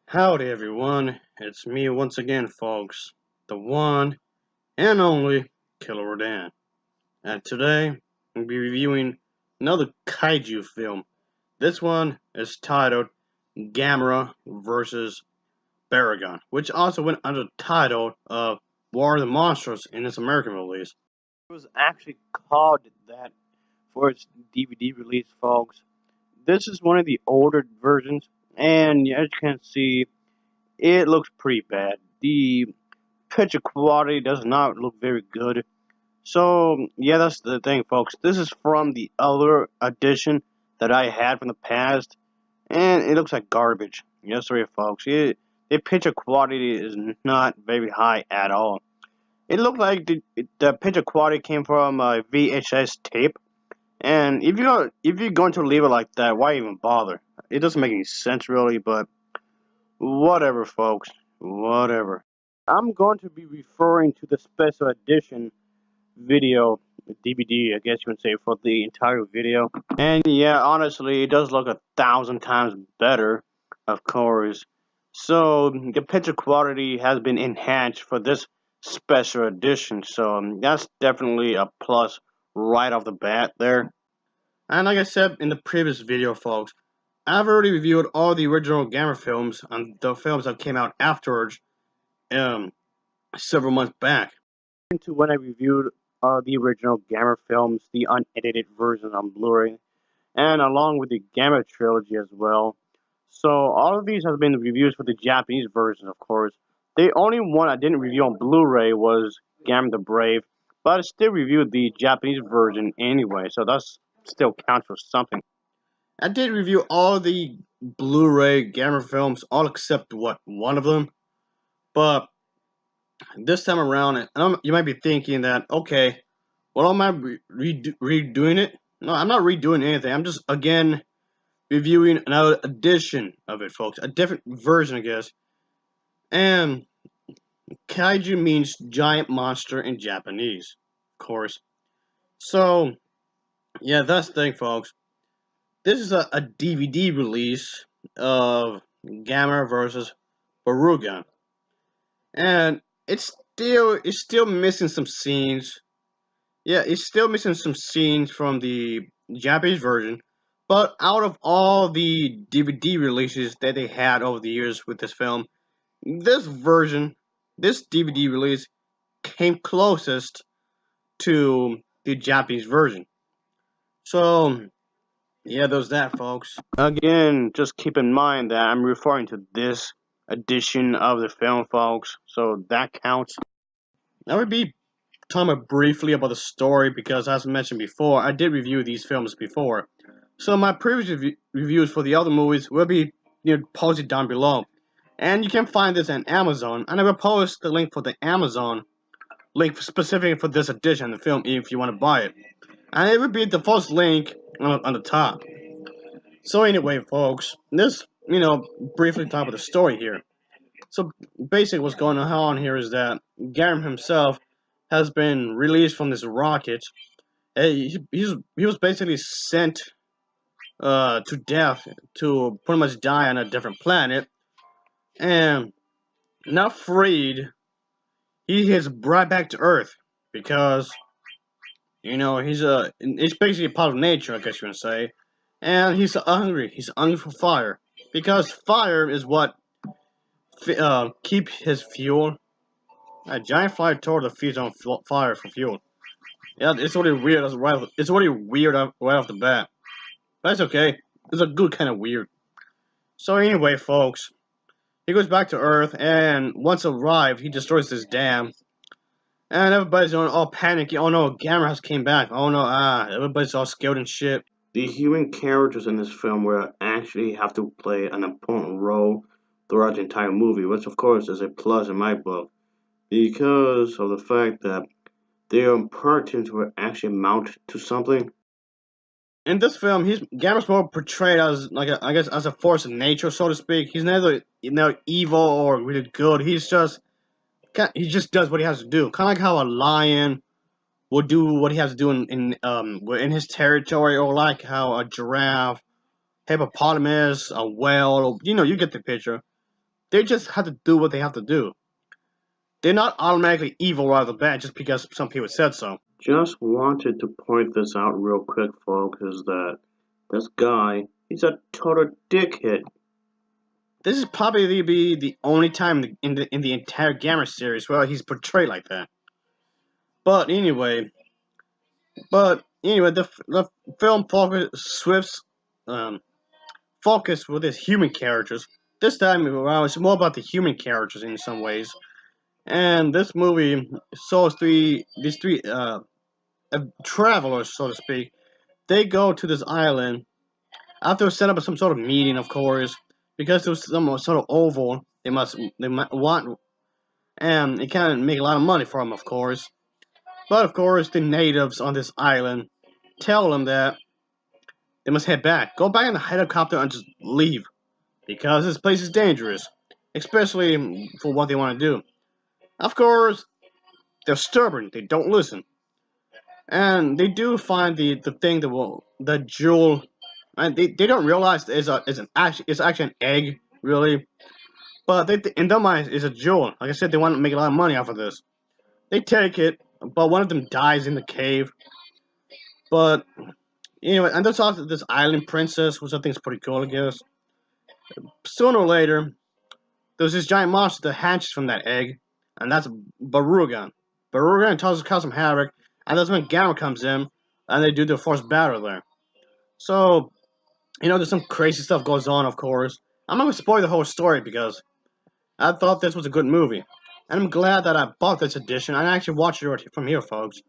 Howdy everyone, it's me once again folks, the one and only Killer Rodan. And today, we'll be reviewing another kaiju film. This one is titled Gamera vs. Baragon, which also went under the title of War of the Monsters in its American release. It was actually called that for its DVD release, folks. This is one of the older versions, and as you can see, it looks pretty bad. The picture quality does not look very good. So, yeah, that's the thing, folks. This is from the other edition that I had from the past, and it looks like garbage. Yes, sorry, folks. The picture quality is not very high at all. It looked like the picture quality came from a VHS tape, and if you're going to leave it like that, why even bother? It doesn't make any sense, really, but whatever, folks. Whatever. I'm going to be referring to the special edition video, DVD, I guess you would say, for the entire video. And yeah, honestly, it does look 1,000 times better, of course. So the picture quality has been enhanced for this special edition, so that's definitely a plus right off the bat there. And like I said in the previous video, folks, I've already reviewed all the original Gamera films and the films that came out afterwards, um, several months back. To when I reviewed the original Gamera films, the unedited version on Blu-ray, and along with the Gamera trilogy as well. So all of these have been reviews for the Japanese version, of course. The only one I didn't review on Blu-ray was Gamera the Brave, but I still reviewed the Japanese version anyway, so that's still counts for something. I did review all the Blu-ray Gamera films, all except one of them, but this time around, and you might be thinking that, okay, well, am I redoing it? No, I'm not redoing anything. I'm just, again, reviewing another edition of it, folks. A different version, I guess. And kaiju means giant monster in Japanese, of course. So, yeah, that's the thing, folks. This is a DVD release of Gamera versus Barugan. And it's still missing some scenes. Yeah, it's still missing some scenes from the Japanese version, but out of all the DVD releases that they had over the years with this film, this version, this DVD release came closest to the Japanese version. So, yeah, there's that, folks. Again, just keep in mind that I'm referring to this edition of the film, folks, so that counts. That would be talking about briefly about the story because, as I mentioned before, I did review these films before. So my previous reviews for the other movies will be posted down below, and you can find this on Amazon. And I will post the link for the Amazon link specifically for this edition of the film if you want to buy it, and it would be the first link on the top. So anyway, folks, this briefly talk about the story here. So basically, what's going on here is that Garam himself has been released from this rocket. He was basically sent to death to pretty much die on a different planet, and not freed. He is brought back to Earth because it's basically a part of nature, I guess you would say, and he's hungry. He's hungry for fire because fire is what keep his fuel. A giant fire tortoise feeds on fire for fuel. Yeah, it's already weird. It's already weird right off the bat. That's okay. It's a good kind of weird. So anyway, folks, he goes back to Earth, and once arrived, he destroys this dam, and everybody's all panicky. Oh no, Gamera has came back. Oh no, everybody's all scared and shit. The human characters in this film will actually have to play an important role throughout the entire movie, which of course is a plus in my book, because of the fact that their importance will actually amount to something. In this film, he's Gamera's more portrayed as I guess as a force of nature, so to speak. He's neither evil or really good. He just does what he has to do. Kind of like how a lion will do what he has to do in his territory, or like how a giraffe, hippopotamus, a whale. You get the picture. They just have to do what they have to do. They're not automatically evil right off the bat just because some people said so. Just wanted to point this out real quick, folks, is that this guy, he's a total dickhead. This is probably be the only time in the entire Gamera series where he's portrayed like that. But anyway, the film Swift's focus with his human characters. This time, well, it's more about the human characters in some ways. And this movie shows these three travelers, so to speak. They go to this island after set up some sort of meeting, of course, because there was some sort of oval. They might want, and it can make a lot of money for them, of course. But of course, the natives on this island tell them that they must head back. Go back in the helicopter and just leave. Because this place is dangerous. Especially for what they want to do. Of course, they're stubborn. They don't listen. And they do find the thing the jewel. And they don't realize it's actually an egg, really. But in their minds, it's a jewel. Like I said, they want to make a lot of money off of this. They take it, but one of them dies in the cave. But anyway, and there's also this island princess, which I think is pretty cool, I guess. Sooner or later, there's this giant monster that hatches from that egg, and that's Barugan. Barugan causes some havoc, and that's when Gamera comes in, and they do their first battle there. So, there's some crazy stuff goes on, of course. I'm not going to spoil the whole story because I thought this was a good movie. And I'm glad that I bought this edition, and I actually watched it from here, folks.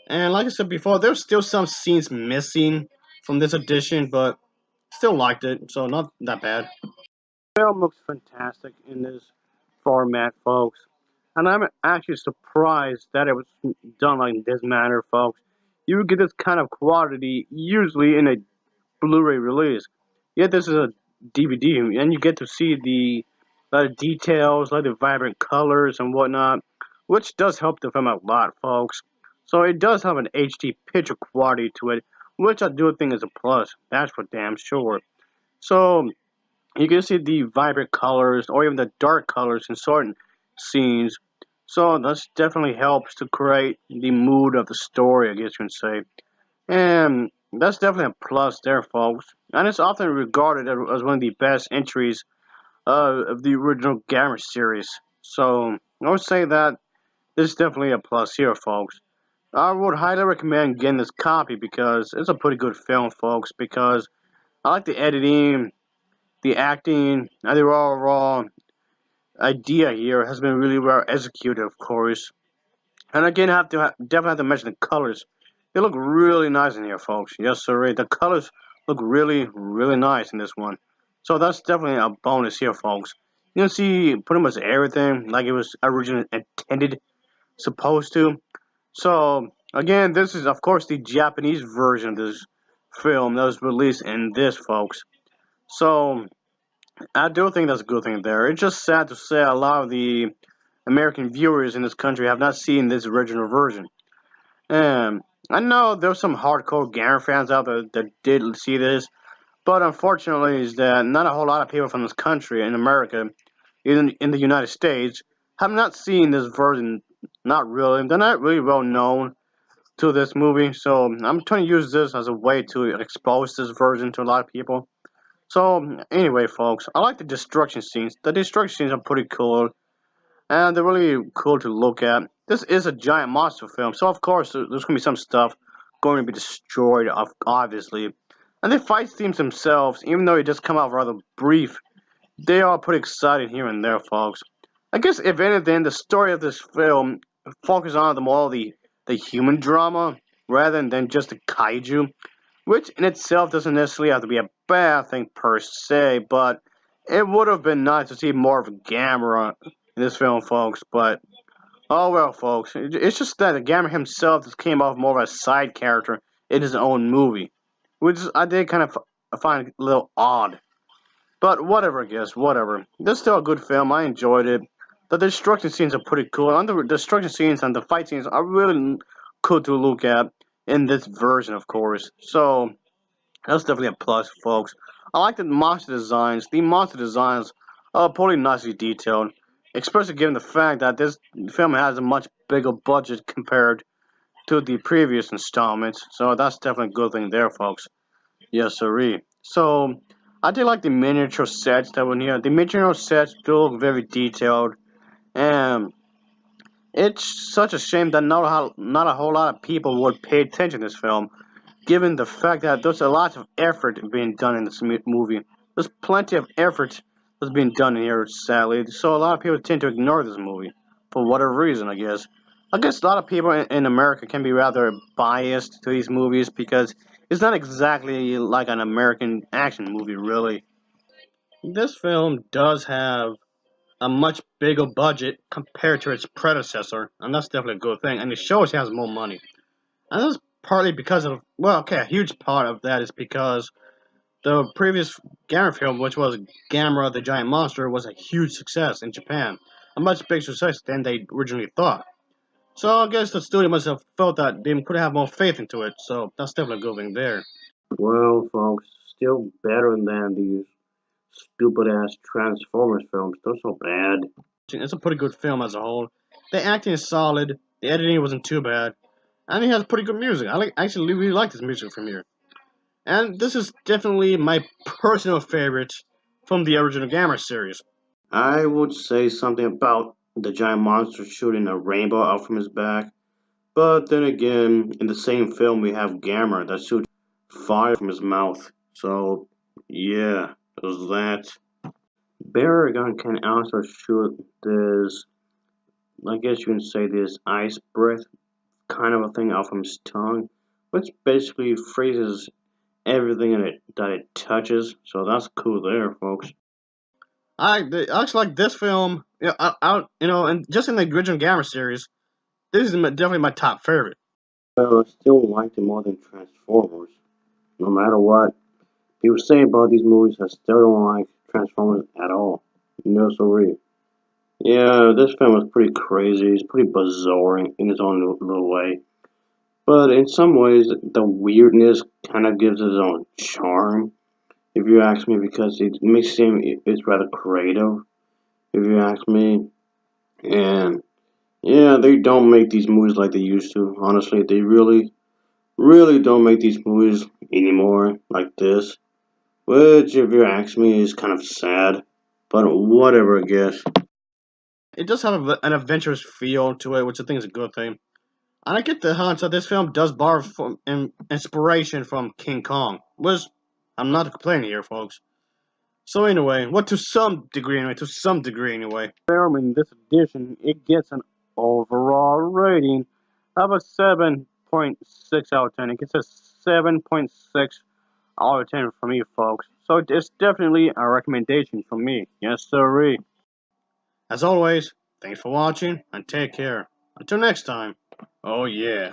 And like I said before, there's still some scenes missing from this edition, but still liked it, so not that bad. The film looks fantastic in this format, folks. And I'm actually surprised that it was done like this manner, folks. You get this kind of quality usually in a Blu-ray release. Yet this is a DVD, and you get to see the details, like the vibrant colors and whatnot, which does help the film a lot, folks. So it does have an HD picture quality to it, which I do think is a plus. That's for damn sure. So you can see the vibrant colors or even the dark colors in certain scenes. So that definitely helps to create the mood of the story, I guess you can say. And that's definitely a plus there, folks. And it's often regarded as one of the best entries of the original Gamera series. So I would say that this is definitely a plus here, folks. I would highly recommend getting this copy because it's a pretty good film, folks. Because I like the editing, the acting, and the raw idea here has been really well executed, of course. And again, definitely have to mention the colors. They look really nice in here, folks. Yes, sir. The colors look really, really nice in this one. So that's definitely a bonus here, folks. You can see pretty much everything like it was originally intended, supposed to. So again, this is of course the Japanese version of this film that was released in this, folks. So I do think that's a good thing there. It's just sad to say a lot of the American viewers in this country have not seen this original version. And I know there's some hardcore Gamera fans out there that did see this, but unfortunately is that not a whole lot of people from this country in America, even in the United States, have not seen this version. Not really. They're not really well known to this movie, so I'm trying to use this as a way to expose this version to a lot of people. So anyway, folks, I like the destruction scenes. The destruction scenes are pretty cool, and they're really cool to look at. This is a giant monster film, so of course there's going to be some stuff going to be destroyed, obviously. And the fight scenes themselves, even though they just come out rather brief, they are pretty exciting here and there, folks. I guess if anything, the story of this film focuses on the more the human drama rather than just the kaiju, which in itself doesn't necessarily have to be a bad thing per se, but it would have been nice to see more of Gamera in this film, folks. But oh well, folks. It's just that the Gamera himself just came off more of a side character in his own movie, which I did kind of find a little odd. But whatever, I guess, whatever. This is still a good film. I enjoyed it. The destruction scenes are pretty cool. And the destruction scenes and the fight scenes are really cool to look at in this version, of course. So that's definitely a plus, folks. I like the monster designs. The monster designs pretty nicely detailed, especially given the fact that this film has a much bigger budget compared to the previous installments. So that's definitely a good thing there, folks. Yes, sirree. So I do like the miniature sets that were here. The miniature sets do look very detailed, and it's such a shame that not a whole lot of people would pay attention to this film, given the fact that there's a lot of effort being done in this movie. There's plenty of effort that's being done in here, sadly. So a lot of people tend to ignore this movie for whatever reason, I guess. I guess a lot of people in America can be rather biased to these movies because it's not exactly like an American action movie, really. This film does have a much bigger budget compared to its predecessor, and that's definitely a good thing. And it shows it has more money. And that's partly because of, well, okay, a huge part of that is because the previous Gamera film, which was Gamera the Giant Monster, was a huge success in Japan. A much bigger success than they originally thought. So I guess the studio must have felt that they could have more faith into it, so that's definitely a good thing there. Well, folks, still better than these stupid ass Transformers films. They're so bad. It's a pretty good film as a whole. The acting is solid, the editing wasn't too bad, and it has pretty good music. Actually really like this music from here. And this is definitely my personal favorite from the original Gamera series. I would say something about the giant monster shooting a rainbow out from his back, but then again, in the same film we have Gamera that shoots fire from his mouth. So, yeah, there's that. Baragon can also shoot this, I guess you can say this ice breath kind of a thing out from his tongue, which basically freezes everything in it that it touches. So that's cool there, folks. I actually like this film. And just in the original Gamera series, this is definitely my top favorite. I still like it more than Transformers. No matter what people say about these movies, I still don't like Transformers at all. No, sorry. Yeah, this film was pretty crazy. It's pretty bizarre in its own little way. But in some ways, the weirdness kind of gives it its own charm, if you ask me, because it makes it seem it's rather creative, if you ask me. And yeah, they don't make these movies like they used to. Honestly, they really don't make these movies anymore like this. Which, if you ask me, is kind of sad. But whatever, I guess. It does have an adventurous feel to it, which I think is a good thing. And I get the hunch that this film does borrow from inspiration from King Kong, which I'm not complaining here, folks. So anyway, to some degree anyway. Film in this edition, it gets an overall rating of a 7.6 out of 10. It gets a 7.6 out of 10 from me, folks. So it's definitely a recommendation from me. Yes, sirree. As always, thanks for watching and take care. Until next time. Oh yeah.